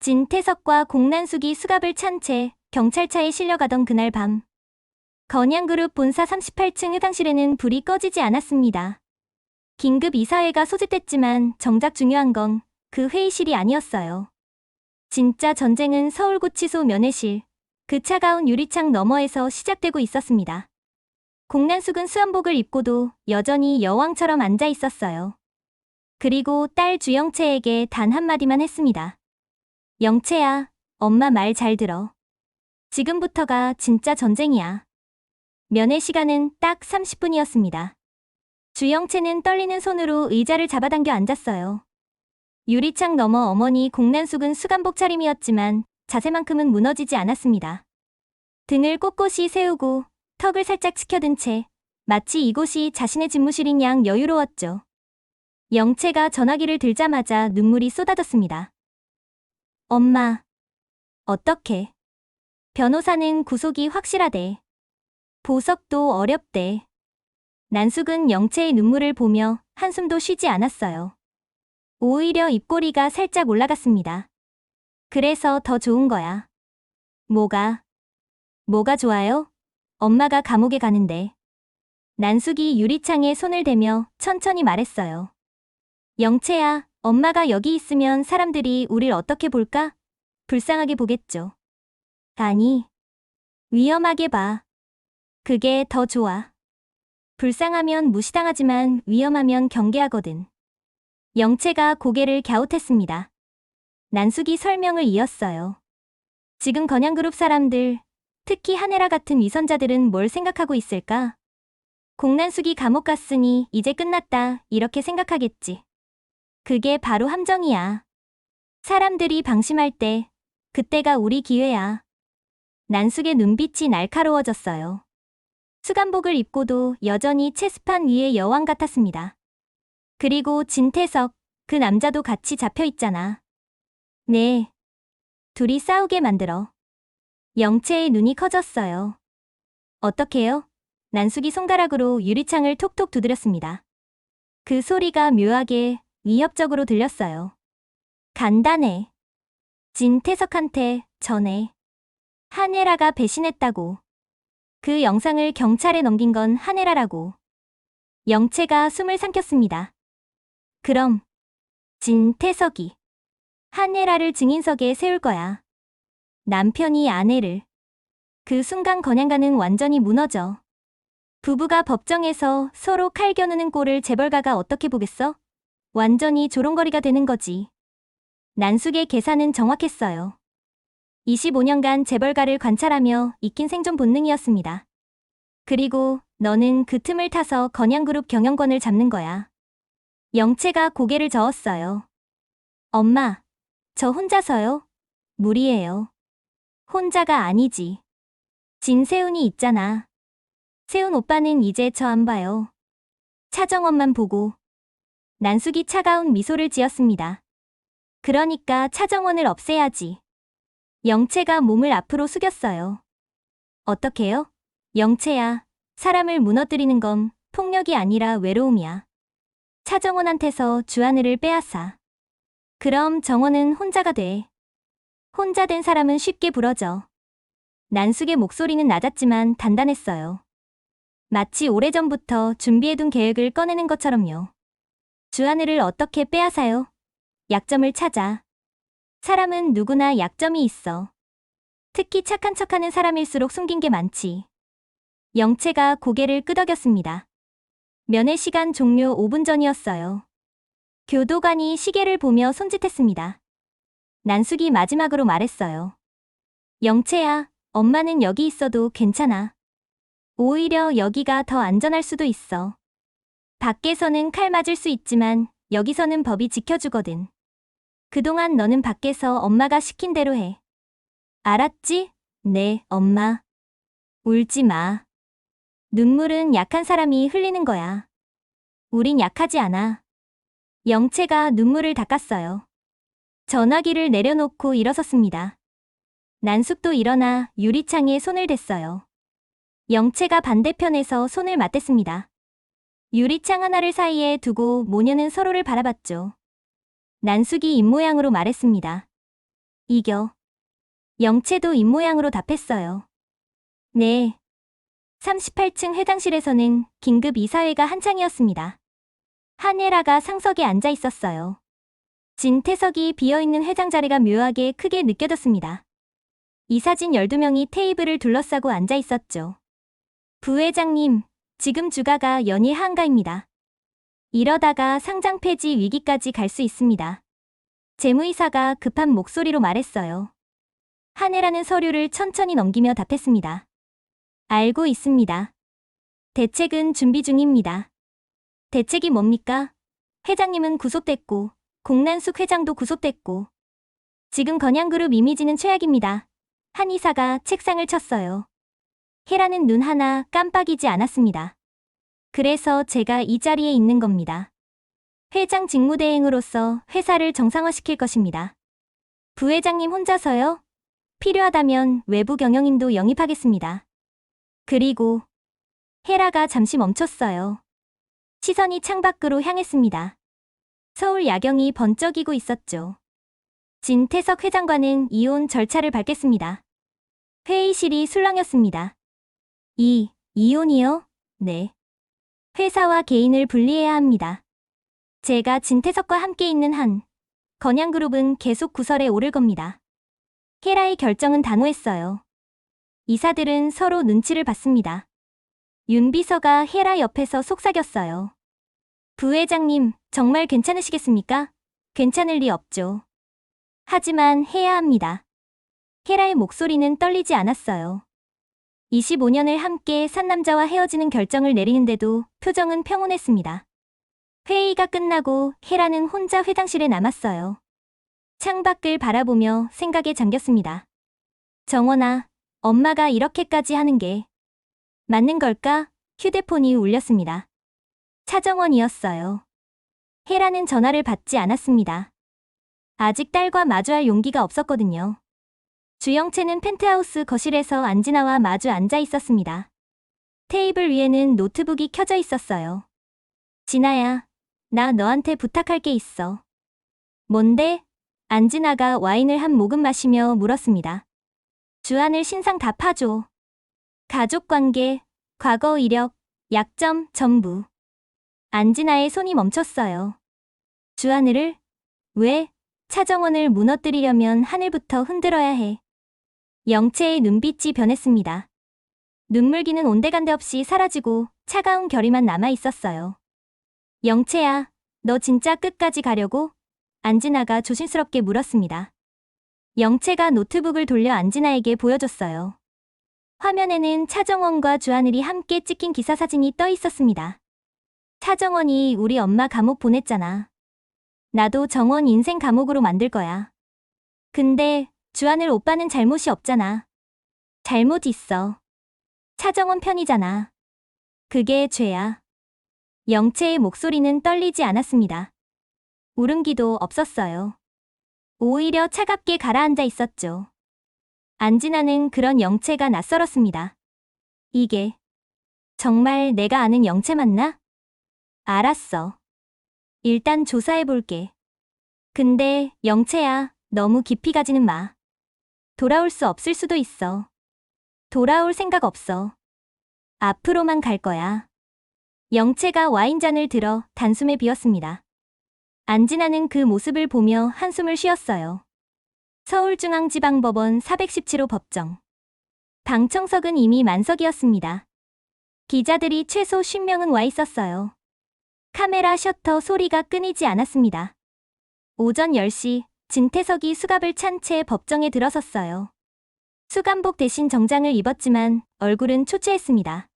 진태석과 공난숙이 수갑을 찬 채 경찰차에 실려가던 그날 밤. 건양그룹 본사 38층 회장실에는 불이 꺼지지 않았습니다. 긴급 이사회가 소집됐지만 정작 중요한 건 그 회의실이 아니었어요. 진짜 전쟁은 서울구치소 면회실, 그 차가운 유리창 너머에서 시작되고 있었습니다. 공난숙은 수험복을 입고도 여전히 여왕처럼 앉아 있었어요. 그리고 딸 주영채에게 단 한마디만 했습니다. 영채야, 엄마 말 잘 들어. 지금부터가 진짜 전쟁이야. 면회 시간은 딱 30분이었습니다. 주영채는 떨리는 손으로 의자를 잡아당겨 앉았어요. 유리창 너머 어머니 공난숙은 수감복 차림이었지만 자세만큼은 무너지지 않았습니다. 등을 꼿꼿이 세우고 턱을 살짝 치켜든 채 마치 이곳이 자신의 집무실인 양 여유로웠죠. 영채가 전화기를 들자마자 눈물이 쏟아졌습니다. 엄마, 어떡해. 변호사는 구속이 확실하대. 보석도 어렵대. 난숙은 영채의 눈물을 보며 한숨도 쉬지 않았어요. 오히려 입꼬리가 살짝 올라갔습니다. 그래서 더 좋은 거야. 뭐가 좋아요? 엄마가 감옥에 가는데. 난숙이 유리창에 손을 대며 천천히 말했어요. 영채야, 엄마가 여기 있으면 사람들이 우릴 어떻게 볼까? 불쌍하게 보겠죠. 아니, 위험하게 봐. 그게 더 좋아. 불쌍하면 무시당하지만 위험하면 경계하거든. 영채가 고개를 갸웃했습니다. 난숙이 설명을 이었어요. 지금 건양그룹 사람들, 특히 한혜라 같은 위선자들은 뭘 생각하고 있을까? 공난숙이 감옥 갔으니 이제 끝났다, 이렇게 생각하겠지. 그게 바로 함정이야. 사람들이 방심할 때, 그때가 우리 기회야. 난숙의 눈빛이 날카로워졌어요. 수감복을 입고도 여전히 체스판 위의 여왕 같았습니다. 그리고 진태석, 그 남자도 같이 잡혀 있잖아. 네. 둘이 싸우게 만들어. 영채의 눈이 커졌어요. 어떡해요? 난숙이 손가락으로 유리창을 톡톡 두드렸습니다. 그 소리가 묘하게 위협적으로 들렸어요. 간단해. 진태석한테 전해. 한혜라가 배신했다고. 그 영상을 경찰에 넘긴 건 한혜라라고. 영채가 숨을 삼켰습니다. 그럼 진태석이 한혜라를 증인석에 세울 거야. 남편이 아내를. 그 순간 건양가는 완전히 무너져. 부부가 법정에서 서로 칼 겨누는 꼴을 재벌가가 어떻게 보겠어? 완전히 조롱거리가 되는 거지. 난숙의 계산은 정확했어요. 25년간 재벌가를 관찰하며 익힌 생존 본능이었습니다. 그리고 너는 그 틈을 타서 건양그룹 경영권을 잡는 거야. 영채가 고개를 저었어요. 엄마, 저 혼자서요? 무리예요. 혼자가 아니지. 진세훈이 있잖아. 세훈 오빠는 이제 저 안 봐요. 차정원만 보고. 난숙이 차가운 미소를 지었습니다. 그러니까 차정원을 없애야지. 영채가 몸을 앞으로 숙였어요. 어떡해요? 영채야, 사람을 무너뜨리는 건 폭력이 아니라 외로움이야. 차정원한테서 주하늘을 빼앗아. 그럼 정원은 혼자가 돼. 혼자 된 사람은 쉽게 부러져. 난숙의 목소리는 낮았지만 단단했어요. 마치 오래전부터 준비해둔 계획을 꺼내는 것처럼요. 주하늘을 어떻게 빼앗아요? 약점을 찾아. 사람은 누구나 약점이 있어. 특히 착한 척하는 사람일수록 숨긴 게 많지. 영채가 고개를 끄덕였습니다. 면회 시간 종료 5분 전이었어요. 교도관이 시계를 보며 손짓했습니다. 난숙이 마지막으로 말했어요. 영채야, 엄마는 여기 있어도 괜찮아. 오히려 여기가 더 안전할 수도 있어. 밖에서는 칼 맞을 수 있지만 여기서는 법이 지켜주거든. 그동안 너는 밖에서 엄마가 시킨 대로 해. 알았지? 네, 엄마. 울지 마. 눈물은 약한 사람이 흘리는 거야. 우린 약하지 않아. 영채가 눈물을 닦았어요. 전화기를 내려놓고 일어섰습니다. 난숙도 일어나 유리창에 손을 댔어요. 영채가 반대편에서 손을 맞댔습니다. 유리창 하나를 사이에 두고 모녀는 서로를 바라봤죠. 난숙이 입모양으로 말했습니다. 이겨. 영채도 입모양으로 답했어요. 네. 38층 회장실에서는 긴급 이사회가 한창이었습니다. 한혜라가 상석에 앉아 있었어요. 진태석이 비어있는 회장 자리가 묘하게 크게 느껴졌습니다. 이사진 12명이 테이블을 둘러싸고 앉아 있었죠. 부회장님, 지금 주가가 연일 하한가입니다. 이러다가 상장 폐지 위기까지 갈 수 있습니다. 재무이사가 급한 목소리로 말했어요. 한혜라는 서류를 천천히 넘기며 답했습니다. 알고 있습니다. 대책은 준비 중입니다. 대책이 뭡니까? 회장님은 구속됐고 공난숙 회장도 구속됐고 지금 건양그룹 이미지는 최악입니다. 한 이사가 책상을 쳤어요. 혜라는 눈 하나 깜빡이지 않았습니다. 그래서 제가 이 자리에 있는 겁니다. 회장 직무대행으로서 회사를 정상화시킬 것입니다. 부회장님 혼자서요? 필요하다면 외부 경영인도 영입하겠습니다. 그리고 혜라가 잠시 멈췄어요. 시선이 창밖으로 향했습니다. 서울 야경이 번쩍이고 있었죠. 진태석 회장과는 이혼 절차를 밟겠습니다. 회의실이 술렁였습니다. 이혼이요? 네. 회사와 개인을 분리해야 합니다. 제가 진태석과 함께 있는 한 건양그룹은 계속 구설에 오를 겁니다. 혜라의 결정은 단호했어요. 이사들은 서로 눈치를 봤습니다. 윤 비서가 혜라 옆에서 속삭였어요. 부회장님, 정말 괜찮으시겠습니까? 괜찮을 리 없죠. 하지만 해야 합니다. 혜라의 목소리는 떨리지 않았어요. 25년을 함께 산 남자와 헤어지는 결정을 내리는데도 표정은 평온했습니다. 회의가 끝나고 혜라는 혼자 회장실에 남았어요. 창밖을 바라보며 생각에 잠겼습니다. 정원아, 엄마가 이렇게까지 하는 게 맞는 걸까? 휴대폰이 울렸습니다. 차정원이었어요. 혜라는 전화를 받지 않았습니다. 아직 딸과 마주할 용기가 없었거든요. 주영채는 펜트하우스 거실에서 안진아와 마주 앉아 있었습니다. 테이블 위에는 노트북이 켜져 있었어요. 진아야, 나 너한테 부탁할 게 있어. 뭔데? 안진아가 와인을 한 모금 마시며 물었습니다. 주안을 신상 다 파줘. 가족관계, 과거 이력, 약점, 전부. 안진아의 손이 멈췄어요. 주하늘을? 왜? 차정원을 무너뜨리려면 하늘부터 흔들어야 해. 영채의 눈빛이 변했습니다. 눈물기는 온데간데 없이 사라지고 차가운 결의만 남아 있었어요. 영채야, 너 진짜 끝까지 가려고? 안진아가 조심스럽게 물었습니다. 영채가 노트북을 돌려 안진아에게 보여줬어요. 화면에는 차정원과 주하늘이 함께 찍힌 기사 사진이 떠 있었습니다. 차정원이 우리 엄마 감옥 보냈잖아. 나도 정원 인생 감옥으로 만들 거야. 근데 주하늘 오빠는 잘못이 없잖아. 잘못 있어. 차정원 편이잖아. 그게 죄야. 영채의 목소리는 떨리지 않았습니다. 울음기도 없었어요. 오히려 차갑게 가라앉아 있었죠. 안진아는 그런 영채가 낯설었습니다. 이게 정말 내가 아는 영채 맞나? 알았어. 일단 조사해볼게. 근데 영채야, 너무 깊이 가지는 마. 돌아올 수 없을 수도 있어. 돌아올 생각 없어. 앞으로만 갈 거야. 영채가 와인잔을 들어 단숨에 비웠습니다. 안진아는 그 모습을 보며 한숨을 쉬었어요. 서울중앙지방법원 417호 법정. 방청석은 이미 만석이었습니다. 기자들이 최소 50명은 와 있었어요. 카메라 셔터 소리가 끊이지 않았습니다. 오전 10시 진태석이 수갑을 찬 채 법정에 들어섰어요. 수감복 대신 정장을 입었지만 얼굴은 초췌했습니다.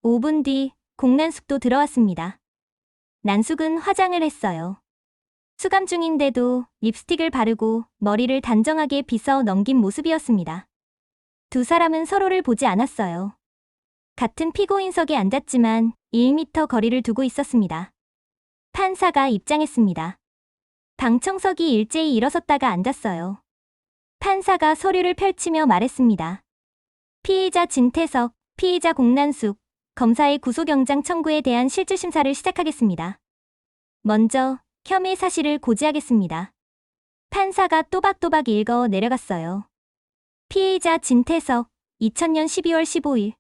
5분 뒤 공난숙도 들어왔습니다. 난숙은 화장을 했어요. 수감 중인데도 립스틱을 바르고 머리를 단정하게 빗어 넘긴 모습이었습니다. 두 사람은 서로를 보지 않았어요. 같은 피고인석에 앉았지만 1m 거리를 두고 있었습니다. 판사가 입장했습니다. 방청석이 일제히 일어섰다가 앉았어요. 판사가 서류를 펼치며 말했습니다. 피의자 진태석, 피의자 공난숙, 검사의 구속영장 청구에 대한 실질심사를 시작하겠습니다. 먼저 혐의 사실을 고지하겠습니다. 판사가 또박또박 읽어 내려갔어요. 피해자 진태석, 2000년 12월 15일.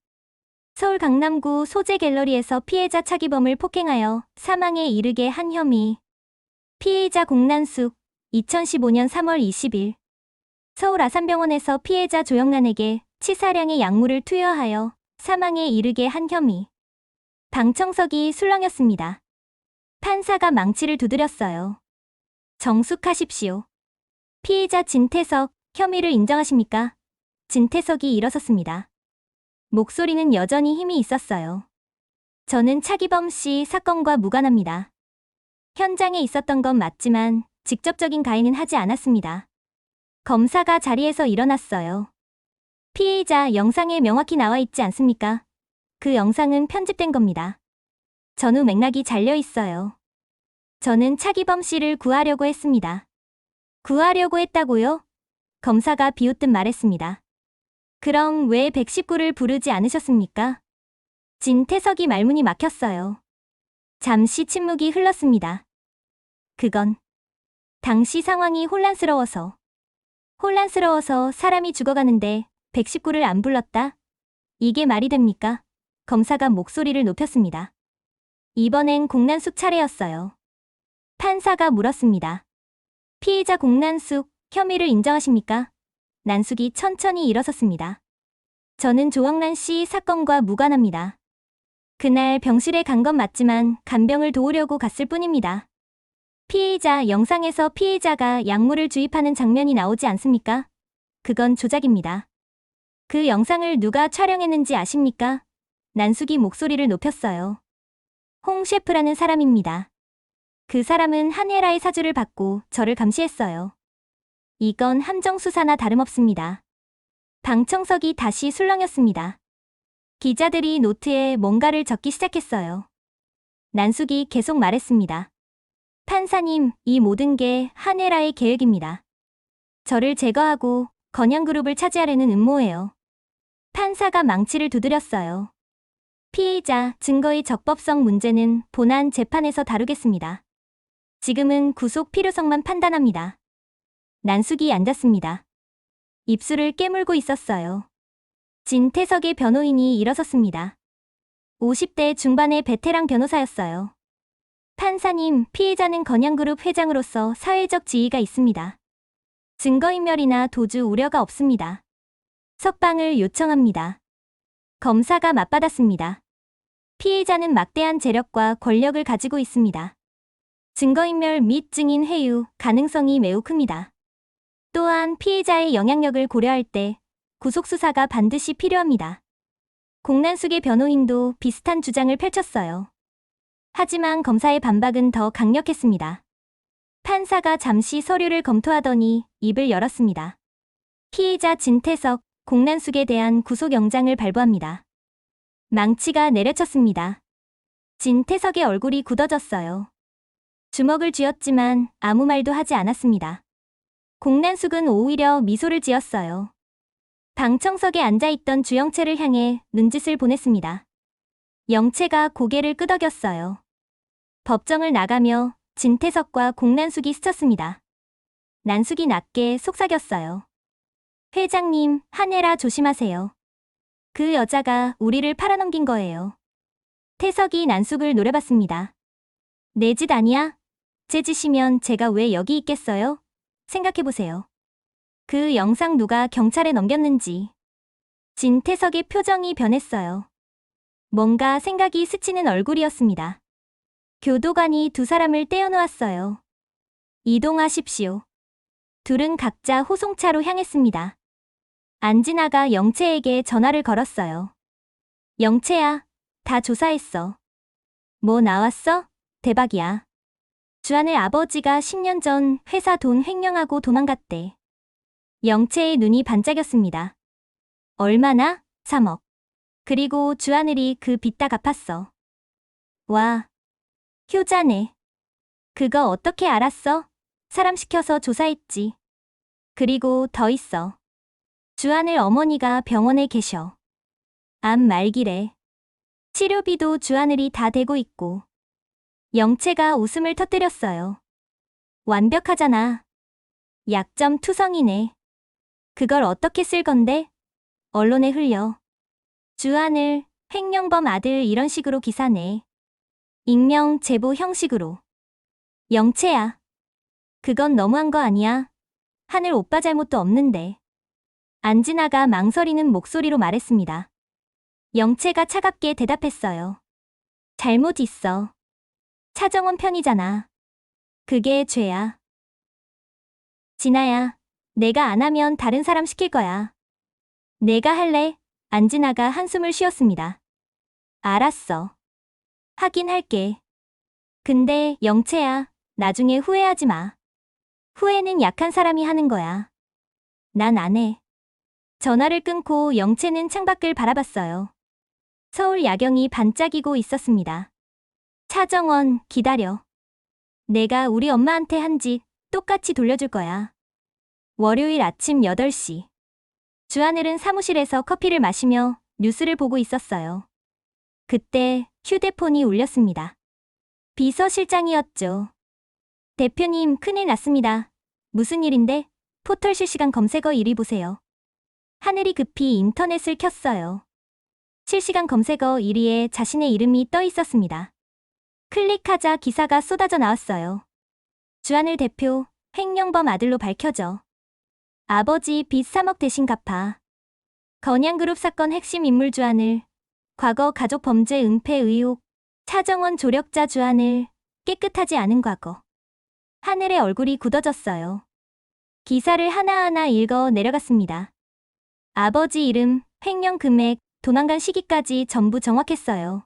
서울 강남구 소재갤러리에서 피해자 차기범을 폭행하여 사망에 이르게 한 혐의. 피해자 공난숙, 2015년 3월 20일. 서울 아산병원에서 피해자 조영란에게 치사량의 약물을 투여하여 사망에 이르게 한 혐의. 방청석이 술렁였습니다. 판사가 망치를 두드렸어요. 정숙하십시오. 피해자 진태석, 혐의를 인정하십니까? 진태석이 일어섰습니다. 목소리는 여전히 힘이 있었어요. 저는 차기범 씨 사건과 무관합니다. 현장에 있었던 건 맞지만 직접적인 가해는 하지 않았습니다. 검사가 자리에서 일어났어요. 피해자 영상에 명확히 나와 있지 않습니까? 그 영상은 편집된 겁니다. 전후 맥락이 잘려 있어요. 저는 차기범 씨를 구하려고 했습니다. 구하려고 했다고요? 검사가 비웃듯 말했습니다. 그럼 왜 119를 부르지 않으셨습니까? 진태석이 말문이 막혔어요. 잠시 침묵이 흘렀습니다. 그건 당시 상황이 혼란스러워서 사람이 죽어가는데 119를 안 불렀다? 이게 말이 됩니까? 검사가 목소리를 높였습니다. 이번엔 공난숙 차례였어요. 판사가 물었습니다. 피해자 공난숙, 혐의를 인정하십니까? 난숙이 천천히 일어섰습니다. 저는 조영란 씨 사건과 무관합니다. 그날 병실에 간 건 맞지만 간병을 도우려고 갔을 뿐입니다. 피해자 영상에서 피해자가 약물을 주입하는 장면이 나오지 않습니까? 그건 조작입니다. 그 영상을 누가 촬영했는지 아십니까? 난숙이 목소리를 높였어요. 홍 셰프라는 사람입니다. 그 사람은 한혜라의 사주를 받고 저를 감시했어요. 이건 함정수사나 다름없습니다. 방청석이 다시 술렁였습니다. 기자들이 노트에 뭔가를 적기 시작했어요. 난숙이 계속 말했습니다. 판사님, 이 모든 게 한혜라의 계획입니다. 저를 제거하고 건양그룹을 차지하려는 음모예요. 판사가 망치를 두드렸어요. 피해자 증거의 적법성 문제는 본안 재판에서 다루겠습니다. 지금은 구속 필요성만 판단합니다. 난숙이 앉았습니다. 입술을 깨물고 있었어요. 진태석의 변호인이 일어섰습니다. 50대 중반의 베테랑 변호사였어요. 판사님, 피해자는 건양그룹 회장으로서 사회적 지위가 있습니다. 증거인멸이나 도주 우려가 없습니다. 석방을 요청합니다. 검사가 맞받았습니다. 피해자는 막대한 재력과 권력을 가지고 있습니다. 증거인멸 및 증인 회유 가능성이 매우 큽니다. 또한 피해자의 영향력을 고려할 때 구속수사가 반드시 필요합니다. 공난숙의 변호인도 비슷한 주장을 펼쳤어요. 하지만 검사의 반박은 더 강력했습니다. 판사가 잠시 서류를 검토하더니 입을 열었습니다. 피해자 진태석, 공난숙에 대한 구속영장을 발부합니다. 망치가 내려쳤습니다. 진태석의 얼굴이 굳어졌어요. 주먹을 쥐었지만 아무 말도 하지 않았습니다. 공난숙은 오히려 미소를 지었어요. 방청석에 앉아있던 주영채를 향해 눈짓을 보냈습니다. 영채가 고개를 끄덕였어요. 법정을 나가며 진태석과 공난숙이 스쳤습니다. 난숙이 낮게 속삭였어요. 회장님, 한혜라 조심하세요. 그 여자가 우리를 팔아넘긴 거예요. 태석이 난숙을 노려봤습니다. 내 짓 아니야? 제 짓이면 제가 왜 여기 있겠어요? 생각해보세요. 그 영상 누가 경찰에 넘겼는지. 진태석의 표정이 변했어요. 뭔가 생각이 스치는 얼굴이었습니다. 교도관이 두 사람을 떼어놓았어요. 이동하십시오. 둘은 각자 호송차로 향했습니다. 안진아가 영채에게 전화를 걸었어요. 영채야, 다 조사했어. 뭐 나왔어? 대박이야. 주한의 아버지가 10년 전 회사 돈 횡령하고 도망갔대. 영채의 눈이 반짝였습니다. 얼마나? 3억. 그리고 주하늘이 그 빚 다 갚았어. 와, 효자네. 그거 어떻게 알았어? 사람 시켜서 조사했지. 그리고 더 있어. 주하늘 어머니가 병원에 계셔. 암 말기래. 치료비도 주하늘이 다 대고 있고. 영채가 웃음을 터뜨렸어요. 완벽하잖아. 약점 투성이네. 그걸 어떻게 쓸 건데? 언론에 흘려. 주하늘, 횡령범 아들 이런 식으로 기사 내. 익명, 제보 형식으로. 영채야. 그건 너무한 거 아니야? 하늘 오빠 잘못도 없는데. 안진아가 망설이는 목소리로 말했습니다. 영채가 차갑게 대답했어요. 잘못 있어. 차정원 편이잖아. 그게 죄야. 진아야, 내가 안 하면 다른 사람 시킬 거야. 내가 할래? 안진아가 한숨을 쉬었습니다. 알았어. 하긴 할게. 근데 영채야, 나중에 후회하지 마. 후회는 약한 사람이 하는 거야. 난 안 해. 전화를 끊고 영채는 창밖을 바라봤어요. 서울 야경이 반짝이고 있었습니다. 차정원, 기다려. 내가 우리 엄마한테 한 짓 똑같이 돌려줄 거야. 월요일 아침 8시. 주하늘은 사무실에서 커피를 마시며 뉴스를 보고 있었어요. 그때 휴대폰이 울렸습니다. 비서실장이었죠. 대표님, 큰일 났습니다. 무슨 일인데? 포털 실시간 검색어 1위 보세요. 하늘이 급히 인터넷을 켰어요. 실시간 검색어 1위에 자신의 이름이 떠 있었습니다. 클릭하자 기사가 쏟아져 나왔어요. 주하늘 대표, 횡령범 아들로 밝혀져. 아버지 빚 3억 대신 갚아. 건양그룹 사건 핵심 인물 주하늘. 과거 가족 범죄 은폐 의혹. 차정원 조력자 주하늘. 깨끗하지 않은 과거. 하늘의 얼굴이 굳어졌어요. 기사를 하나하나 읽어 내려갔습니다. 아버지 이름, 횡령 금액, 도망간 시기까지 전부 정확했어요.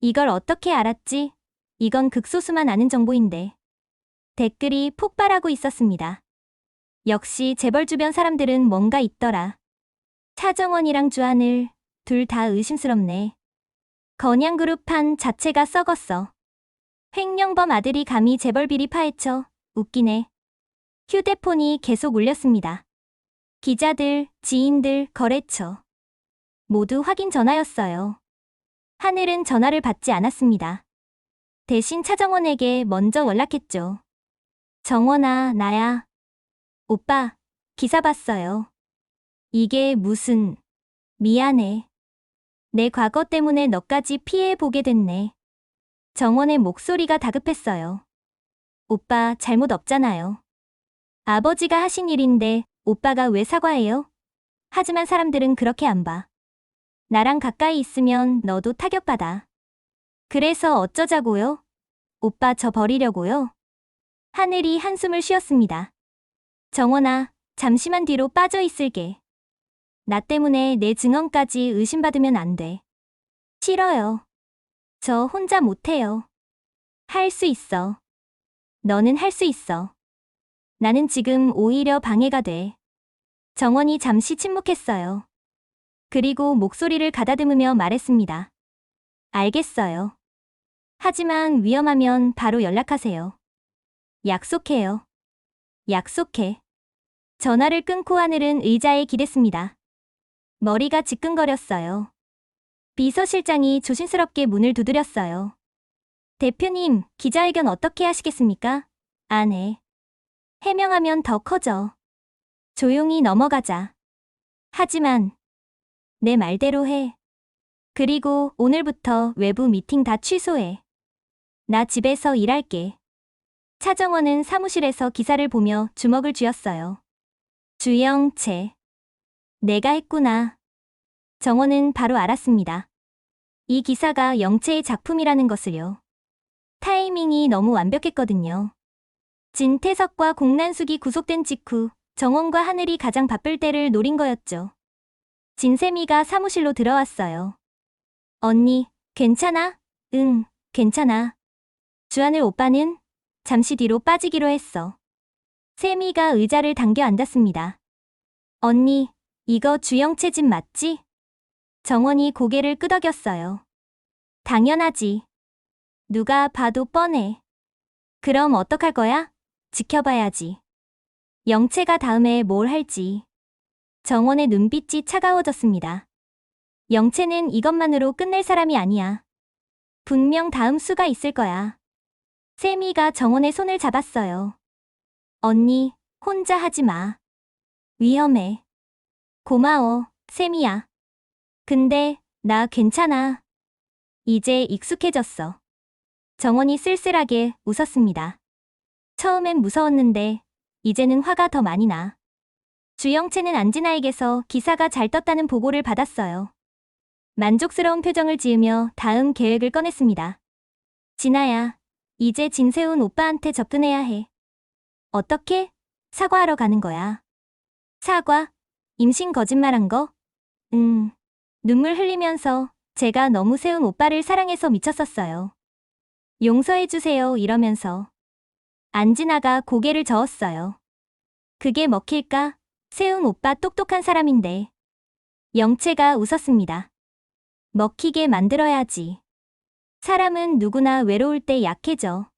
이걸 어떻게 알았지? 이건 극소수만 아는 정보인데. 댓글이 폭발하고 있었습니다. 역시 재벌 주변 사람들은 뭔가 있더라. 차정원이랑 주하늘, 둘 다 의심스럽네. 건양그룹판 자체가 썩었어. 횡령범 아들이 감히 재벌 비리 파헤쳐. 웃기네. 휴대폰이 계속 울렸습니다. 기자들, 지인들, 거래처. 모두 확인 전화였어요. 하늘은 전화를 받지 않았습니다. 대신 차정원에게 먼저 연락했죠. 정원아, 나야. 오빠, 기사 봤어요. 이게 무슨... 미안해. 내 과거 때문에 너까지 피해보게 됐네. 정원의 목소리가 다급했어요. 오빠 잘못 없잖아요. 아버지가 하신 일인데 오빠가 왜 사과해요? 하지만 사람들은 그렇게 안 봐. 나랑 가까이 있으면 너도 타격받아. 그래서 어쩌자고요? 오빠 저 버리려고요? 하늘이 한숨을 쉬었습니다. 정원아, 잠시만 뒤로 빠져 있을게. 나 때문에 내 증언까지 의심받으면 안 돼. 싫어요. 저 혼자 못해요. 할 수 있어. 너는 할 수 있어. 나는 지금 오히려 방해가 돼. 정원이 잠시 침묵했어요. 그리고 목소리를 가다듬으며 말했습니다. 알겠어요. 하지만 위험하면 바로 연락하세요. 약속해요. 약속해. 전화를 끊고 하늘은 의자에 기댔습니다. 머리가 지끈거렸어요. 비서실장이 조심스럽게 문을 두드렸어요. 대표님, 기자회견 어떻게 하시겠습니까? 안 해. 해명하면 더 커져. 조용히 넘어가자. 하지만 내 말대로 해. 그리고 오늘부터 외부 미팅 다 취소해. 나 집에서 일할게. 차정원은 사무실에서 기사를 보며 주먹을 쥐었어요. 주영채. 내가 했구나. 정원은 바로 알았습니다. 이 기사가 영채의 작품이라는 것을요. 타이밍이 너무 완벽했거든요. 진태석과 공난숙이 구속된 직후 정원과 하늘이 가장 바쁠 때를 노린 거였죠. 진세미가 사무실로 들어왔어요. 언니, 괜찮아? 응, 괜찮아. 주하늘 오빠는 잠시 뒤로 빠지기로 했어. 세미가 의자를 당겨 앉았습니다. 언니, 이거 주영채 집 맞지? 정원이 고개를 끄덕였어요. 당연하지. 누가 봐도 뻔해. 그럼 어떡할 거야? 지켜봐야지. 영채가 다음에 뭘 할지. 정원의 눈빛이 차가워졌습니다. 영채는 이것만으로 끝낼 사람이 아니야. 분명 다음 수가 있을 거야. 세미가 정원의 손을 잡았어요. 언니, 혼자 하지 마. 위험해. 고마워, 샘이야. 근데 나 괜찮아. 이제 익숙해졌어. 정원이 쓸쓸하게 웃었습니다. 처음엔 무서웠는데 이제는 화가 더 많이 나. 주영채는 안진아에게서 기사가 잘 떴다는 보고를 받았어요. 만족스러운 표정을 지으며 다음 계획을 꺼냈습니다. 진아야, 이제 진세훈 오빠한테 접근해야 해. 어떻게? 사과하러 가는 거야. 사과? 임신 거짓말한 거? 눈물 흘리면서 제가 너무 세훈 오빠를 사랑해서 미쳤었어요. 용서해주세요 이러면서. 안진아가 고개를 저었어요. 그게 먹힐까? 세훈 오빠 똑똑한 사람인데. 영채가 웃었습니다. 먹히게 만들어야지. 사람은 누구나 외로울 때 약해져.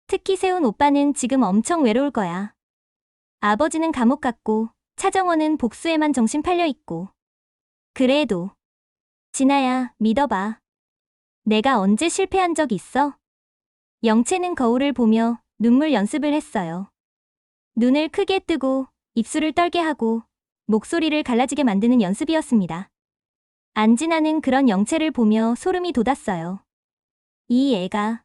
특히 세훈 오빠는 지금 엄청 외로울 거야. 아버지는 감옥 갔고 차정원은 복수에만 정신 팔려 있고. 그래도 진아야, 믿어봐. 내가 언제 실패한 적 있어? 영채는 거울을 보며 눈물 연습을 했어요. 눈을 크게 뜨고 입술을 떨게 하고 목소리를 갈라지게 만드는 연습이었습니다. 안진아는 그런 영채를 보며 소름이 돋았어요. 이 애가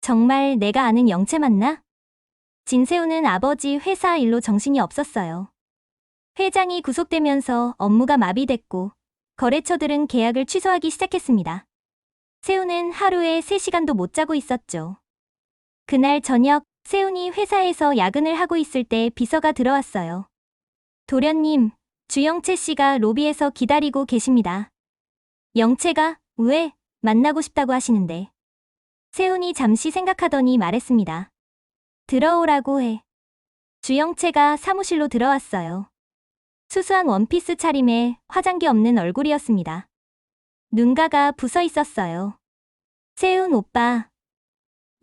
정말 내가 아는 영채 맞나? 진세훈은 아버지 회사 일로 정신이 없었어요. 회장이 구속되면서 업무가 마비됐고 거래처들은 계약을 취소하기 시작했습니다. 세훈은 하루에 3시간도 못 자고 있었죠. 그날 저녁 세훈이 회사에서 야근을 하고 있을 때 비서가 들어왔어요. 도련님, 주영채 씨가 로비에서 기다리고 계십니다. 영채가 왜 만나고 싶다고 하시는데. 세훈이 잠시 생각하더니 말했습니다. 들어오라고 해. 주영채가 사무실로 들어왔어요. 수수한 원피스 차림에 화장기 없는 얼굴이었습니다. 눈가가 부서 있었어요. 세훈 오빠.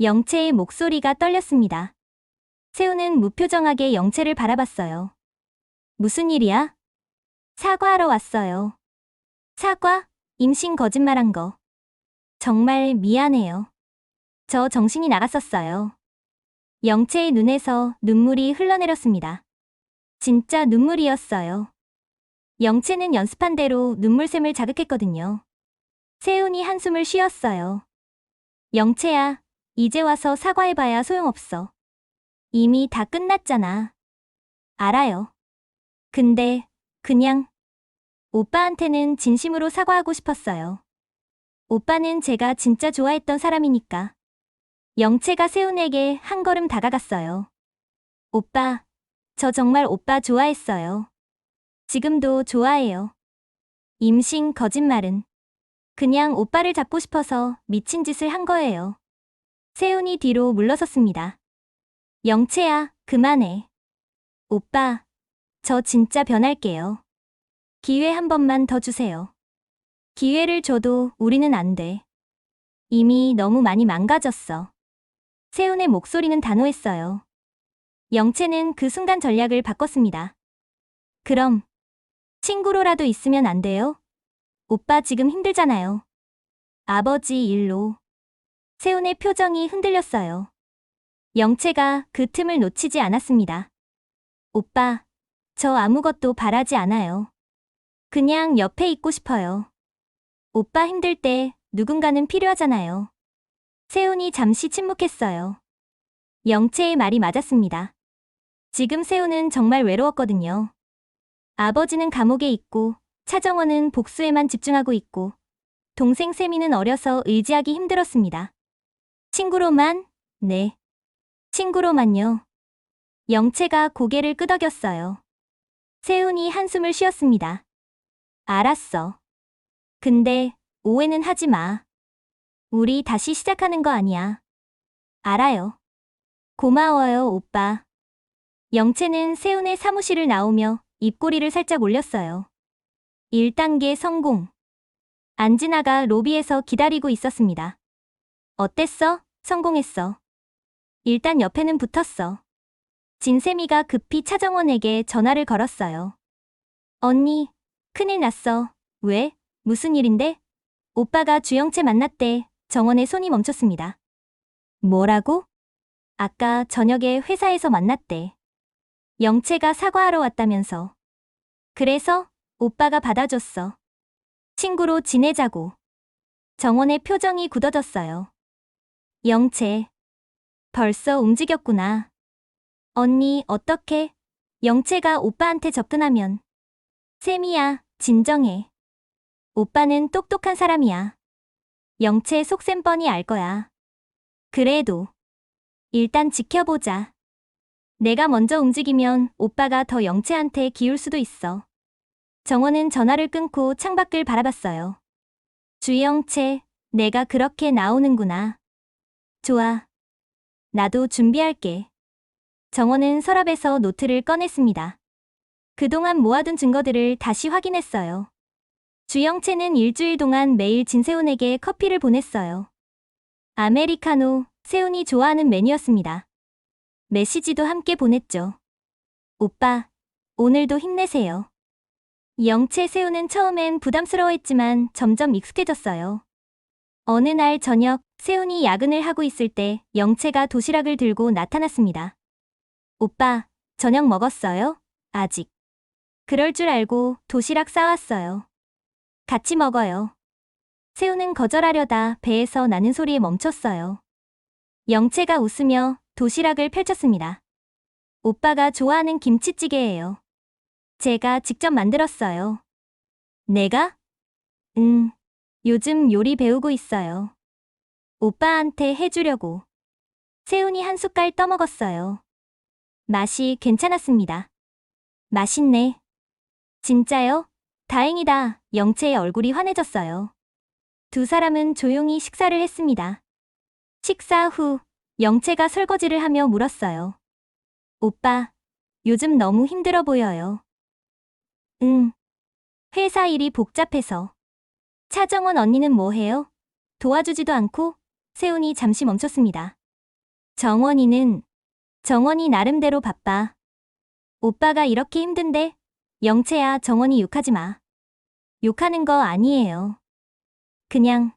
영채의 목소리가 떨렸습니다. 세훈은 무표정하게 영채를 바라봤어요. 무슨 일이야? 사과하러 왔어요. 사과? 임신 거짓말한 거. 정말 미안해요. 저 정신이 나갔었어요. 영채의 눈에서 눈물이 흘러내렸습니다. 진짜 눈물이었어요. 영채는 연습한 대로 눈물샘을 자극했거든요. 세훈이 한숨을 쉬었어요. 영채야, 이제 와서 사과해봐야 소용없어. 이미 다 끝났잖아. 알아요. 근데 그냥 오빠한테는 진심으로 사과하고 싶었어요. 오빠는 제가 진짜 좋아했던 사람이니까. 영채가 세훈에게 한 걸음 다가갔어요. 오빠, 저 정말 오빠 좋아했어요. 지금도 좋아해요. 임신 거짓말은 그냥 오빠를 잡고 싶어서 미친 짓을 한 거예요. 세훈이 뒤로 물러섰습니다. 영채야, 그만해. 오빠, 저 진짜 변할게요. 기회 한 번만 더 주세요. 기회를 줘도 우리는 안 돼. 이미 너무 많이 망가졌어. 세훈의 목소리는 단호했어요. 영채는 그 순간 전략을 바꿨습니다. 그럼 친구로라도 있으면 안 돼요? 오빠 지금 힘들잖아요. 아버지 일로. 세훈의 표정이 흔들렸어요. 영채가 그 틈을 놓치지 않았습니다. 오빠, 저 아무것도 바라지 않아요. 그냥 옆에 있고 싶어요. 오빠 힘들 때 누군가는 필요하잖아요. 세훈이 잠시 침묵했어요. 영채의 말이 맞았습니다. 지금 세훈은 정말 외로웠거든요. 아버지는 감옥에 있고 차정원은 복수에만 집중하고 있고 동생 세미는 어려서 의지하기 힘들었습니다. 친구로만? 네. 친구로만요. 영채가 고개를 끄덕였어요. 세훈이 한숨을 쉬었습니다. 알았어. 근데 오해는 하지 마. 우리 다시 시작하는 거 아니야. 알아요. 고마워요, 오빠. 영채는 세훈의 사무실을 나오며 입꼬리를 살짝 올렸어요. 1단계 성공. 안진아가 로비에서 기다리고 있었습니다. 어땠어? 성공했어. 일단 옆에는 붙었어. 진세미가 급히 차정원에게 전화를 걸었어요. 언니, 큰일 났어. 왜? 무슨 일인데? 오빠가 주영채 만났대. 정원의 손이 멈췄습니다. 뭐라고? 아까 저녁에 회사에서 만났대. 영채가 사과하러 왔다면서. 그래서 오빠가 받아줬어. 친구로 지내자고. 정원의 표정이 굳어졌어요. 영채. 벌써 움직였구나. 언니, 어떡해? 영채가 오빠한테 접근하면. 쌤이야, 진정해. 오빠는 똑똑한 사람이야. 영채 속셈 뻔히 알 거야. 그래도 일단 지켜보자. 내가 먼저 움직이면 오빠가 더 영채한테 기울 수도 있어. 정원은 전화를 끊고 창밖을 바라봤어요. 주영채, 내가 그렇게 나오는구나. 좋아. 나도 준비할게. 정원은 서랍에서 노트를 꺼냈습니다. 그동안 모아둔 증거들을 다시 확인했어요. 주영채는 일주일 동안 매일 진세훈에게 커피를 보냈어요. 아메리카노, 세훈이 좋아하는 메뉴였습니다. 메시지도 함께 보냈죠. 오빠, 오늘도 힘내세요. 영채, 세훈은 처음엔 부담스러워했지만 점점 익숙해졌어요. 어느 날 저녁, 세훈이 야근을 하고 있을 때 영채가 도시락을 들고 나타났습니다. 오빠, 저녁 먹었어요? 아직. 그럴 줄 알고 도시락 싸왔어요. 같이 먹어요. 세훈은 거절하려다 배에서 나는 소리에 멈췄어요. 영채가 웃으며 도시락을 펼쳤습니다. 오빠가 좋아하는 김치찌개예요. 제가 직접 만들었어요. 내가? 요즘 요리 배우고 있어요. 오빠한테 해주려고. 세훈이 한 숟갈 떠먹었어요. 맛이 괜찮았습니다. 맛있네. 진짜요? 다행이다. 영채의 얼굴이 환해졌어요. 두 사람은 조용히 식사를 했습니다. 식사 후 영채가 설거지를 하며 물었어요. 오빠, 요즘 너무 힘들어 보여요. 응. 회사 일이 복잡해서. 차정원 언니는 뭐 해요? 도와주지도 않고. 세훈이 잠시 멈췄습니다. 정원이 나름대로 바빠. 오빠가 이렇게 힘든데? 영채야, 정원이 욕하지 마. 욕하는 거 아니에요. 그냥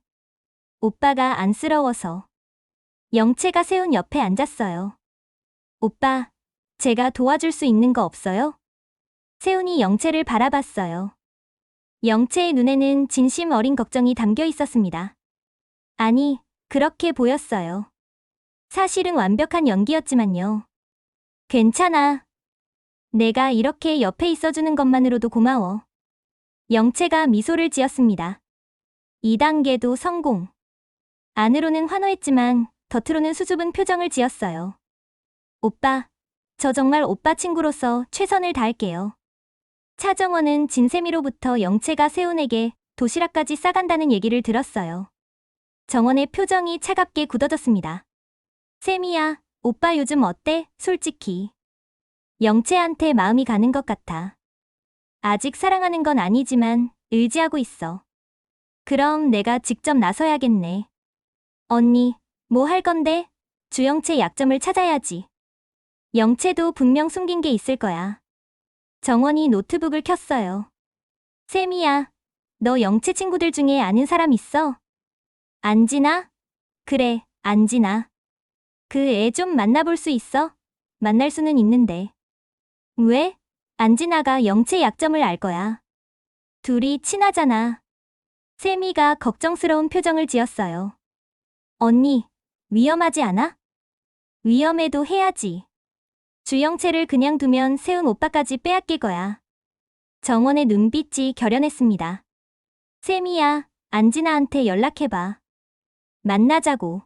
오빠가 안쓰러워서. 영채가 세훈 옆에 앉았어요. 오빠, 제가 도와줄 수 있는 거 없어요? 세훈이 영채를 바라봤어요. 영채의 눈에는 진심 어린 걱정이 담겨 있었습니다. 아니, 그렇게 보였어요. 사실은 완벽한 연기였지만요. 괜찮아. 내가 이렇게 옆에 있어주는 것만으로도 고마워. 영채가 미소를 지었습니다. 2단계도 성공. 안으로는 환호했지만 겉으로는 수줍은 표정을 지었어요. 오빠, 저 정말 오빠 친구로서 최선을 다할게요. 차정원은 진세미로부터 영채가 세훈에게 도시락까지 싸간다는 얘기를 들었어요. 정원의 표정이 차갑게 굳어졌습니다. 세미야, 오빠 요즘 어때? 솔직히. 영채한테 마음이 가는 것 같아. 아직 사랑하는 건 아니지만 의지하고 있어. 그럼 내가 직접 나서야겠네. 언니, 뭐 할 건데? 주영채 약점을 찾아야지. 영채도 분명 숨긴 게 있을 거야. 정원이 노트북을 켰어요. 세미야, 너 영채 친구들 중에 아는 사람 있어? 안진아? 그래, 안진아. 그 애 좀 만나볼 수 있어? 만날 수는 있는데. 왜? 안진아가 영채 약점을 알 거야. 둘이 친하잖아. 세미가 걱정스러운 표정을 지었어요. 언니, 위험하지 않아? 위험해도 해야지. 주영채를 그냥 두면 세훈 오빠까지 빼앗길 거야. 정원의 눈빛이 결연했습니다. 세미야, 안진아한테 연락해봐. 만나자고.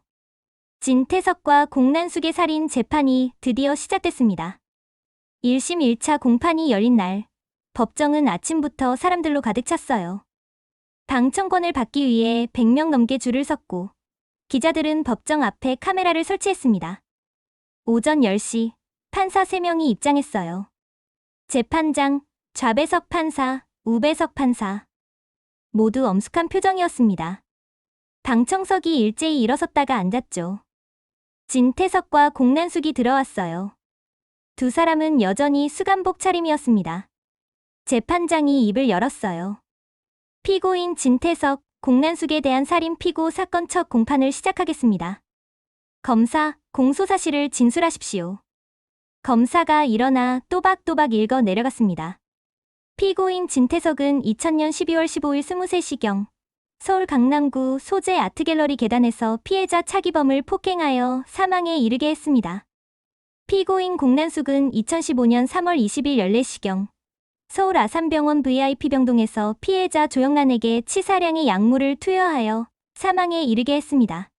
진태석과 공난숙의 살인 재판이 드디어 시작됐습니다. 1심 1차 공판이 열린 날, 법정은 아침부터 사람들로 가득 찼어요. 방청권을 받기 위해 100명 넘게 줄을 섰고, 기자들은 법정 앞에 카메라를 설치했습니다. 오전 10시, 판사 3명이 입장했어요. 재판장, 좌배석 판사, 우배석 판사. 모두 엄숙한 표정이었습니다. 방청석이 일제히 일어섰다가 앉았죠. 진태석과 공난숙이 들어왔어요. 두 사람은 여전히 수감복 차림이었습니다. 재판장이 입을 열었어요. 피고인 진태석, 공난숙에 대한 살인 피고 사건 첫 공판을 시작하겠습니다. 검사, 공소 사실을 진술하십시오. 검사가 일어나 또박또박 읽어 내려갔습니다. 피고인 진태석은 2000년 12월 15일 23시경 서울 강남구 소재 아트갤러리 계단에서 피해자 차기범을 폭행하여 사망에 이르게 했습니다. 피고인 공난숙은 2015년 3월 20일 14시경 서울 아산병원 VIP병동에서 피해자 조영란에게 치사량의 약물을 투여하여 사망에 이르게 했습니다.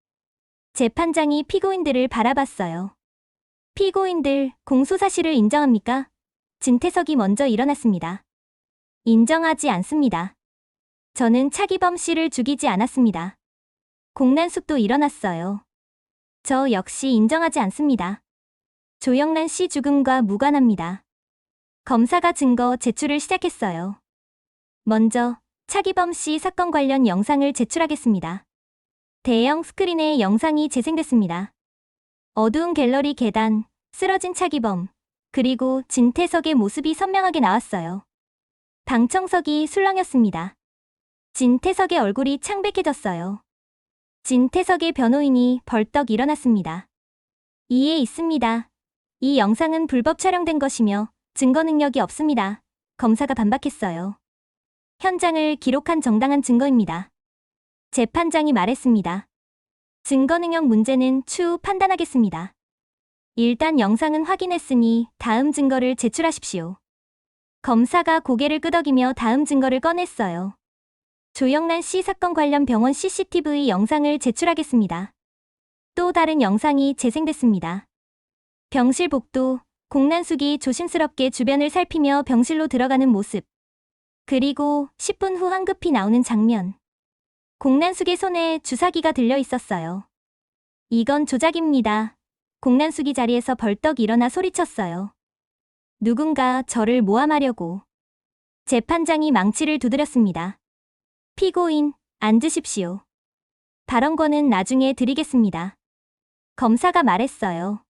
재판장이 피고인들을 바라봤어요. 피고인들, 공소 사실을 인정합니까? 진태석이 먼저 일어났습니다. 인정하지 않습니다. 저는 차기범 씨를 죽이지 않았습니다. 공난숙도 일어났어요. 저 역시 인정하지 않습니다. 조영란 씨 죽음과 무관합니다. 검사가 증거 제출을 시작했어요. 먼저 차기범 씨 사건 관련 영상을 제출하겠습니다. 대형 스크린에 영상이 재생됐습니다. 어두운 갤러리 계단, 쓰러진 차기범, 그리고 진태석의 모습이 선명하게 나왔어요. 방청석이 술렁였습니다. 진태석의 얼굴이 창백해졌어요. 진태석의 변호인이 벌떡 일어났습니다. 이에 있습니다. 이 영상은 불법 촬영된 것이며 증거 능력이 없습니다. 검사가 반박했어요. 현장을 기록한 정당한 증거입니다. 재판장이 말했습니다. 증거 능력 문제는 추후 판단하겠습니다. 일단 영상은 확인했으니 다음 증거를 제출하십시오. 검사가 고개를 끄덕이며 다음 증거를 꺼냈어요. 조영란 씨 사건 관련 병원 CCTV 영상을 제출하겠습니다. 또 다른 영상이 재생됐습니다. 병실 복도, 공난숙이 조심스럽게 주변을 살피며 병실로 들어가는 모습. 그리고 10분 후 황급히 나오는 장면. 공난숙의 손에 주사기가 들려 있었어요. 이건 조작입니다. 공난숙이 자리에서 벌떡 일어나 소리쳤어요. 누군가 저를 모함하려고. 재판장이 망치를 두드렸습니다. 피고인, 앉으십시오. 발언권은 나중에 드리겠습니다. 검사가 말했어요.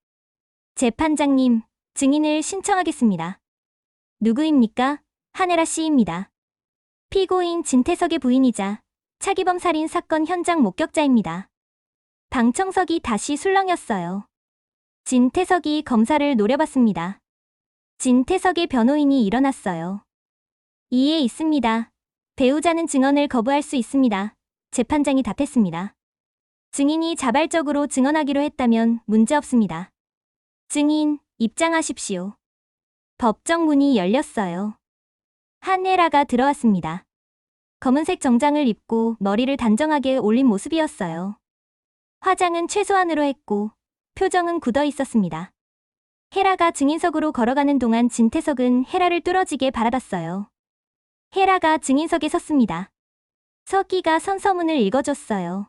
재판장님, 증인을 신청하겠습니다. 누구입니까? 한혜라 씨입니다. 피고인 진태석의 부인이자 차기범 살인 사건 현장 목격자입니다. 방청석이 다시 술렁였어요. 진태석이 검사를 노려봤습니다. 진태석의 변호인이 일어났어요. 이에 있습니다. 배우자는 증언을 거부할 수 있습니다. 재판장이 답했습니다. 증인이 자발적으로 증언하기로 했다면 문제없습니다. 증인, 입장하십시오. 법정 문이 열렸어요. 한혜라가 들어왔습니다. 검은색 정장을 입고 머리를 단정하게 올린 모습이었어요. 화장은 최소한으로 했고 표정은 굳어 있었습니다. 헤라가 증인석으로 걸어가는 동안 진태석은 헤라를 뚫어지게 바라봤어요. 헤라가 증인석에 섰습니다. 서기가 선서문을 읽어줬어요.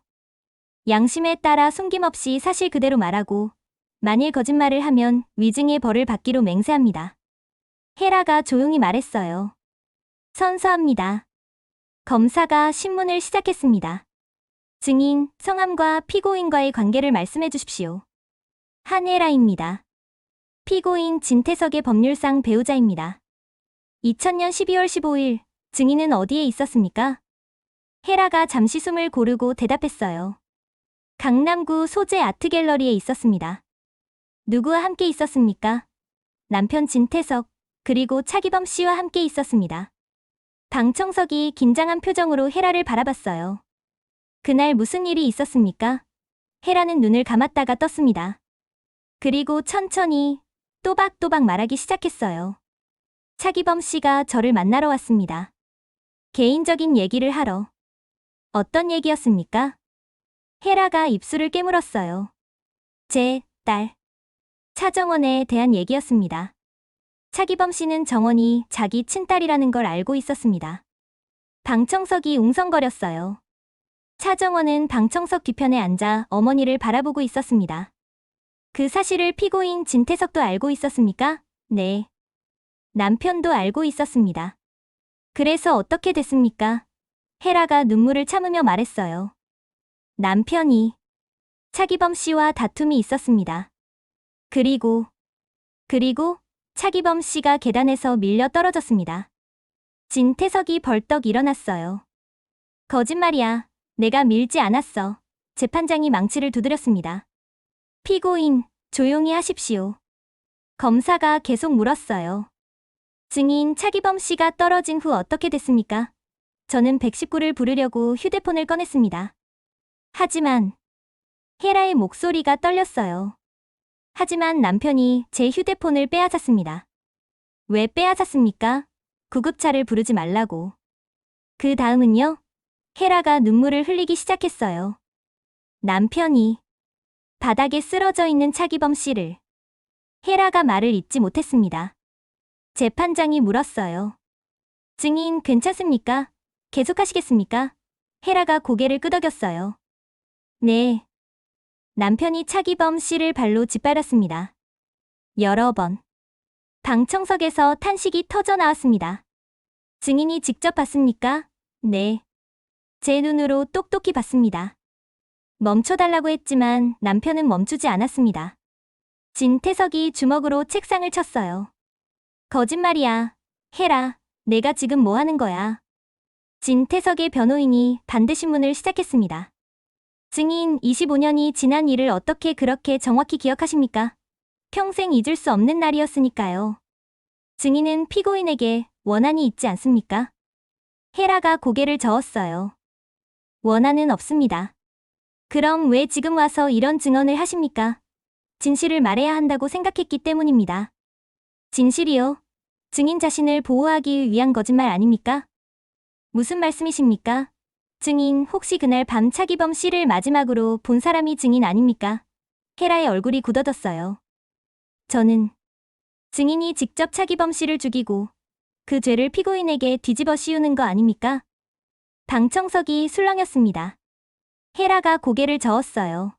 양심에 따라 숨김없이 사실 그대로 말하고 만일 거짓말을 하면 위증의 벌을 받기로 맹세합니다. 헤라가 조용히 말했어요. 선서합니다. 검사가 신문을 시작했습니다. 증인, 성함과 피고인과의 관계를 말씀해 주십시오. 한혜라입니다. 피고인 진태석의 법률상 배우자입니다. 2000년 12월 15일, 증인은 어디에 있었습니까? 헤라가 잠시 숨을 고르고 대답했어요. 강남구 소재 아트갤러리에 있었습니다. 누구와 함께 있었습니까? 남편 진태석, 그리고 차기범 씨와 함께 있었습니다. 방청석이 긴장한 표정으로 헤라를 바라봤어요. 그날 무슨 일이 있었습니까? 헤라는 눈을 감았다가 떴습니다. 그리고 천천히 또박또박 말하기 시작했어요. 차기범 씨가 저를 만나러 왔습니다. 개인적인 얘기를 하러. 어떤 얘기였습니까? 헤라가 입술을 깨물었어요. 제 딸 차정원에 대한 얘기였습니다. 차기범 씨는 정원이 자기 친딸이라는 걸 알고 있었습니다. 방청석이 웅성거렸어요. 차정원은 방청석 뒤편에 앉아 어머니를 바라보고 있었습니다. 그 사실을 피고인 진태석도 알고 있었습니까? 네. 남편도 알고 있었습니다. 그래서 어떻게 됐습니까? 헤라가 눈물을 참으며 말했어요. 남편이 차기범 씨와 다툼이 있었습니다. 그리고 차기범 씨가 계단에서 밀려 떨어졌습니다. 진태석이 벌떡 일어났어요. 거짓말이야. 내가 밀지 않았어. 재판장이 망치를 두드렸습니다. 피고인, 조용히 하십시오. 검사가 계속 물었어요. 증인 차기범 씨가 떨어진 후 어떻게 됐습니까? 저는 119를 부르려고 휴대폰을 꺼냈습니다. 하지만 헤라의 목소리가 떨렸어요. 하지만 남편이 제 휴대폰을 빼앗았습니다. 왜 빼앗았습니까? 구급차를 부르지 말라고. 그 다음은요? 헤라가 눈물을 흘리기 시작했어요. 남편이 바닥에 쓰러져 있는 차기범 씨를. 헤라가 말을 잇지 못했습니다. 재판장이 물었어요. 증인 괜찮습니까? 계속하시겠습니까? 헤라가 고개를 끄덕였어요. 네. 남편이 차기범 씨를 발로 짓밟았습니다. 여러 번. 방청석에서 탄식이 터져 나왔습니다. 증인이 직접 봤습니까? 네. 제 눈으로 똑똑히 봤습니다. 멈춰달라고 했지만 남편은 멈추지 않았습니다. 진태석이 주먹으로 책상을 쳤어요. 거짓말이야. 헤라, 내가 지금 뭐 하는 거야? 진태석의 변호인이 반대신문을 시작했습니다. 증인 25년이 지난 일을 어떻게 그렇게 정확히 기억하십니까? 평생 잊을 수 없는 날이었으니까요. 증인은 피고인에게 원한이 있지 않습니까? 헤라가 고개를 저었어요. 원한은 없습니다. 그럼 왜 지금 와서 이런 증언을 하십니까? 진실을 말해야 한다고 생각했기 때문입니다. 진실이요? 증인 자신을 보호하기 위한 거짓말 아닙니까? 무슨 말씀이십니까? 증인 혹시 그날 밤 차기범 씨를 마지막으로 본 사람이 증인 아닙니까? 헤라의 얼굴이 굳어졌어요. 저는 증인이 직접 차기범 씨를 죽이고 그 죄를 피고인에게 뒤집어 씌우는 거 아닙니까? 방청석이 술렁였습니다. 헤라가 고개를 저었어요.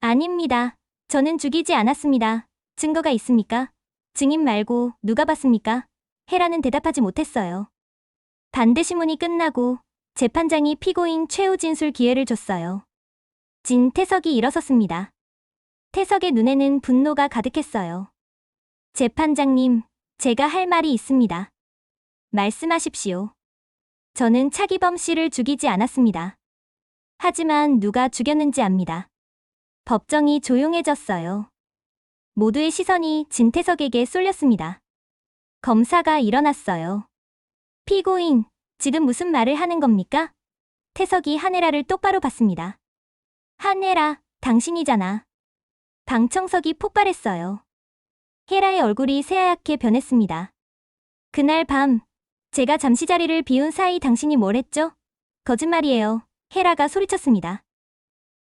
아닙니다. 저는 죽이지 않았습니다. 증거가 있습니까? 증인 말고 누가 봤습니까? 헤라는 대답하지 못했어요. 반대신문이 끝나고 재판장이 피고인 최후 진술 기회를 줬어요. 진태석이 일어섰습니다. 태석의 눈에는 분노가 가득했어요. 재판장님, 제가 할 말이 있습니다. 말씀하십시오. 저는 차기범 씨를 죽이지 않았습니다. 하지만 누가 죽였는지 압니다. 법정이 조용해졌어요. 모두의 시선이 진태석에게 쏠렸습니다. 검사가 일어났어요. 피고인, 지금 무슨 말을 하는 겁니까? 태석이 한혜라를 똑바로 봤습니다. 한혜라, 당신이잖아. 방청석이 폭발했어요. 헤라의 얼굴이 새하얗게 변했습니다. 그날 밤, 제가 잠시 자리를 비운 사이 당신이 뭘 했죠? 거짓말이에요. 헤라가 소리쳤습니다.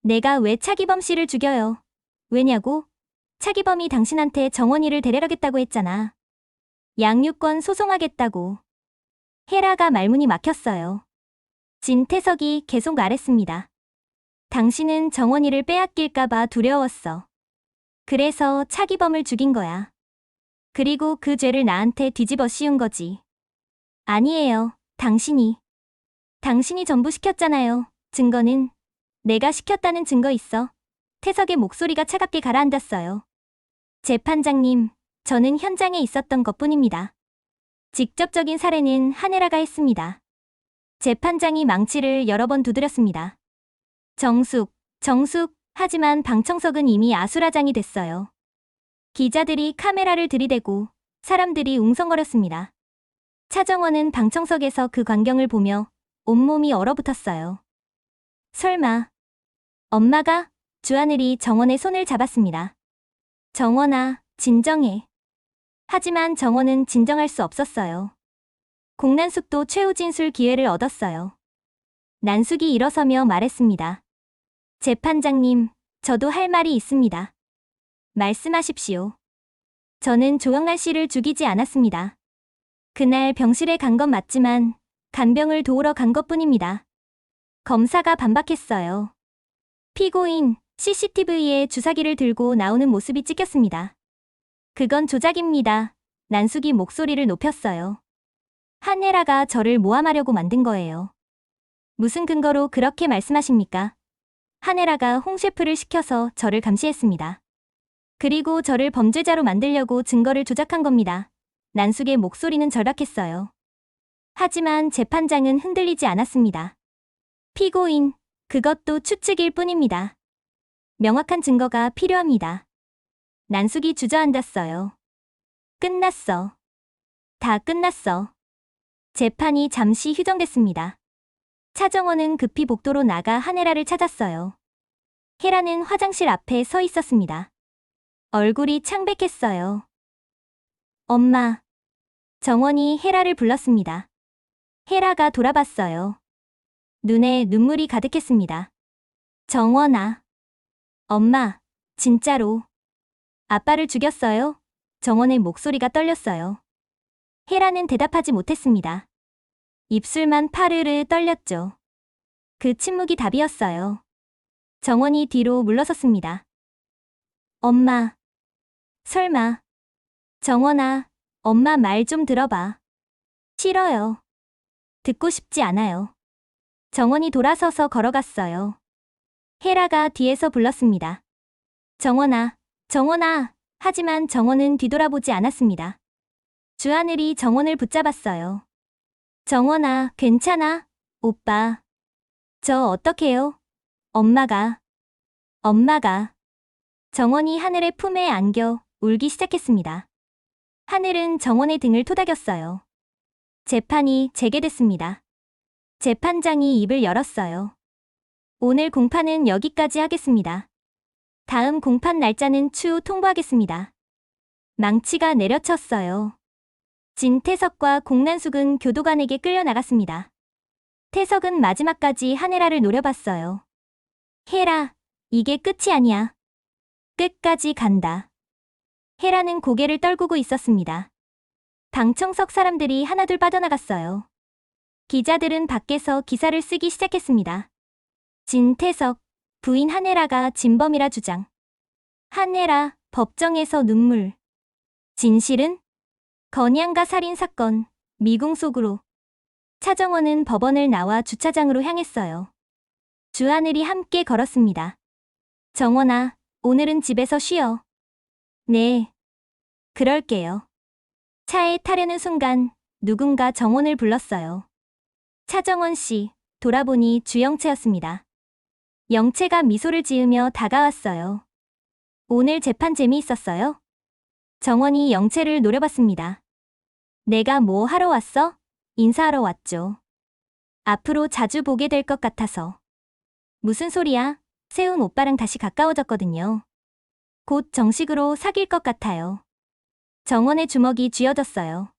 내가 왜 차기범 씨를 죽여요? 왜냐고? 차기범이 당신한테 정원이를 데려가겠다고 했잖아. 양육권 소송하겠다고. 헤라가 말문이 막혔어요. 진태석이 계속 말했습니다. 당신은 정원이를 빼앗길까봐 두려웠어. 그래서 차기범을 죽인 거야. 그리고 그 죄를 나한테 뒤집어 씌운 거지. 아니에요. 당신이 전부 시켰잖아요. 증거는 내가 시켰다는 증거 있어. 태석의 목소리가 차갑게 가라앉았어요. 재판장님, 저는 현장에 있었던 것뿐입니다. 직접적인 살해는 한혜라가 했습니다. 재판장이 망치를 여러 번 두드렸습니다. 정숙. 하지만 방청석은 이미 아수라장이 됐어요. 기자들이 카메라를 들이대고 사람들이 웅성거렸습니다. 차정원은 방청석에서 그 광경을 보며 온몸이 얼어붙었어요. 설마 엄마가? 주하늘이 정원의 손을 잡았습니다. 정원아, 진정해. 하지만 정원은 진정할 수 없었어요. 공난숙도 최후 진술 기회를 얻었어요. 난숙이 일어서며 말했습니다. 재판장님, 저도 할 말이 있습니다. 말씀하십시오. 저는 조영란 씨를 죽이지 않았습니다. 그날 병실에 간 건 맞지만 간병을 도우러 간 것뿐입니다. 검사가 반박했어요. 피고인, CCTV에 주사기를 들고 나오는 모습이 찍혔습니다. 그건 조작입니다. 난숙이 목소리를 높였어요. 한혜라가 저를 모함하려고 만든 거예요. 무슨 근거로 그렇게 말씀하십니까? 한혜라가 홍 셰프를 시켜서 저를 감시했습니다. 그리고 저를 범죄자로 만들려고 증거를 조작한 겁니다. 난숙의 목소리는 절박했어요. 하지만 재판장은 흔들리지 않았습니다. 피고인, 그것도 추측일 뿐입니다. 명확한 증거가 필요합니다. 난숙이 주저앉았어요. 끝났어. 다 끝났어. 재판이 잠시 휴정됐습니다. 차정원은 급히 복도로 나가 한혜라를 찾았어요. 혜라는 화장실 앞에 서 있었습니다. 얼굴이 창백했어요. 엄마. 정원이 혜라를 불렀습니다. 혜라가 돌아봤어요. 눈에 눈물이 가득했습니다. 정원아. 엄마, 진짜로. 아빠를 죽였어요? 정원의 목소리가 떨렸어요. 혜라는 대답하지 못했습니다. 입술만 파르르 떨렸죠. 그 침묵이 답이었어요. 정원이 뒤로 물러섰습니다. 엄마. 설마. 정원아, 엄마 말 좀 들어봐. 싫어요. 듣고 싶지 않아요. 정원이 돌아서서 걸어갔어요. 혜라가 뒤에서 불렀습니다. 정원아, 정원아. 하지만 정원은 뒤돌아보지 않았습니다. 주하늘이 정원을 붙잡았어요. 정원아, 괜찮아? 오빠. 저 어떡해요? 엄마가. 정원이 하늘의 품에 안겨 울기 시작했습니다. 하늘은 정원의 등을 토닥였어요. 재판이 재개됐습니다. 재판장이 입을 열었어요. 오늘 공판은 여기까지 하겠습니다. 다음 공판 날짜는 추후 통보하겠습니다. 망치가 내려쳤어요. 진태석과 공난숙은 교도관에게 끌려나갔습니다. 태석은 마지막까지 한혜라를 노려봤어요. 혜라, 이게 끝이 아니야. 끝까지 간다. 혜라는 고개를 떨구고 있었습니다. 방청석 사람들이 하나둘 빠져나갔어요. 기자들은 밖에서 기사를 쓰기 시작했습니다. 진태석, 부인 한혜라가 진범이라 주장. 한혜라, 법정에서 눈물. 진실은? 건양가 살인 사건, 미궁 속으로. 차정원은 법원을 나와 주차장으로 향했어요. 주하늘이 함께 걸었습니다. 정원아, 오늘은 집에서 쉬어. 네. 그럴게요. 차에 타려는 순간 누군가 정원을 불렀어요. 차정원 씨, 돌아보니 주영채였습니다. 영채가 미소를 지으며 다가왔어요. 오늘 재판 재미있었어요? 정원이 영채를 노려봤습니다. 내가 뭐 하러 왔어? 인사하러 왔죠. 앞으로 자주 보게 될 것 같아서. 무슨 소리야? 세훈 오빠랑 다시 가까워졌거든요. 곧 정식으로 사귈 것 같아요. 정원의 주먹이 쥐어졌어요.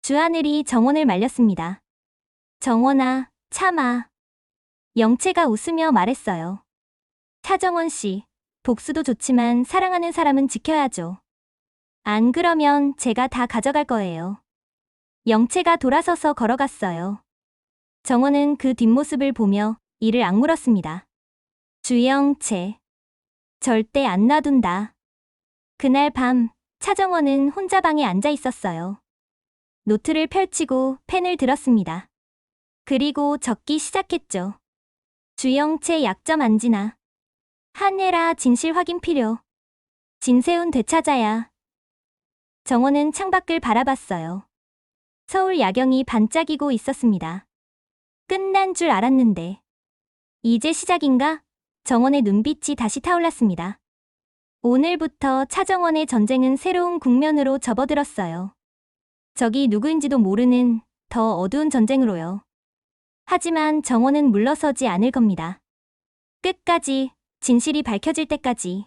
주하늘이 정원을 말렸습니다. 정원아, 참아. 영채가 웃으며 말했어요. 차정원 씨, 복수도 좋지만 사랑하는 사람은 지켜야죠. 안 그러면 제가 다 가져갈 거예요. 영채가 돌아서서 걸어갔어요. 정원은 그 뒷모습을 보며 이를 악물었습니다. 주영채. 절대 안 놔둔다. 그날 밤, 차정원은 혼자 방에 앉아 있었어요. 노트를 펼치고 펜을 들었습니다. 그리고 적기 시작했죠. 주영채 약점 안지나. 한혜라 진실 확인 필요. 진세훈 되찾아야. 정원은 창밖을 바라봤어요. 서울 야경이 반짝이고 있었습니다. 끝난 줄 알았는데. 이제 시작인가? 정원의 눈빛이 다시 타올랐습니다. 오늘부터 차정원의 전쟁은 새로운 국면으로 접어들었어요. 적이 누구인지도 모르는 더 어두운 전쟁으로요. 하지만 정원은 물러서지 않을 겁니다. 끝까지, 진실이 밝혀질 때까지.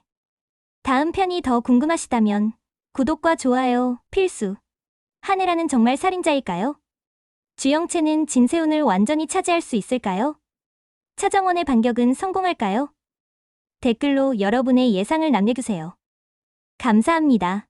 다음 편이 더 궁금하시다면 구독과 좋아요 필수. 한혜라는 정말 살인자일까요? 주영채는 진세훈을 완전히 차지할 수 있을까요? 차정원의 반격은 성공할까요? 댓글로 여러분의 예상을 남겨주세요. 감사합니다.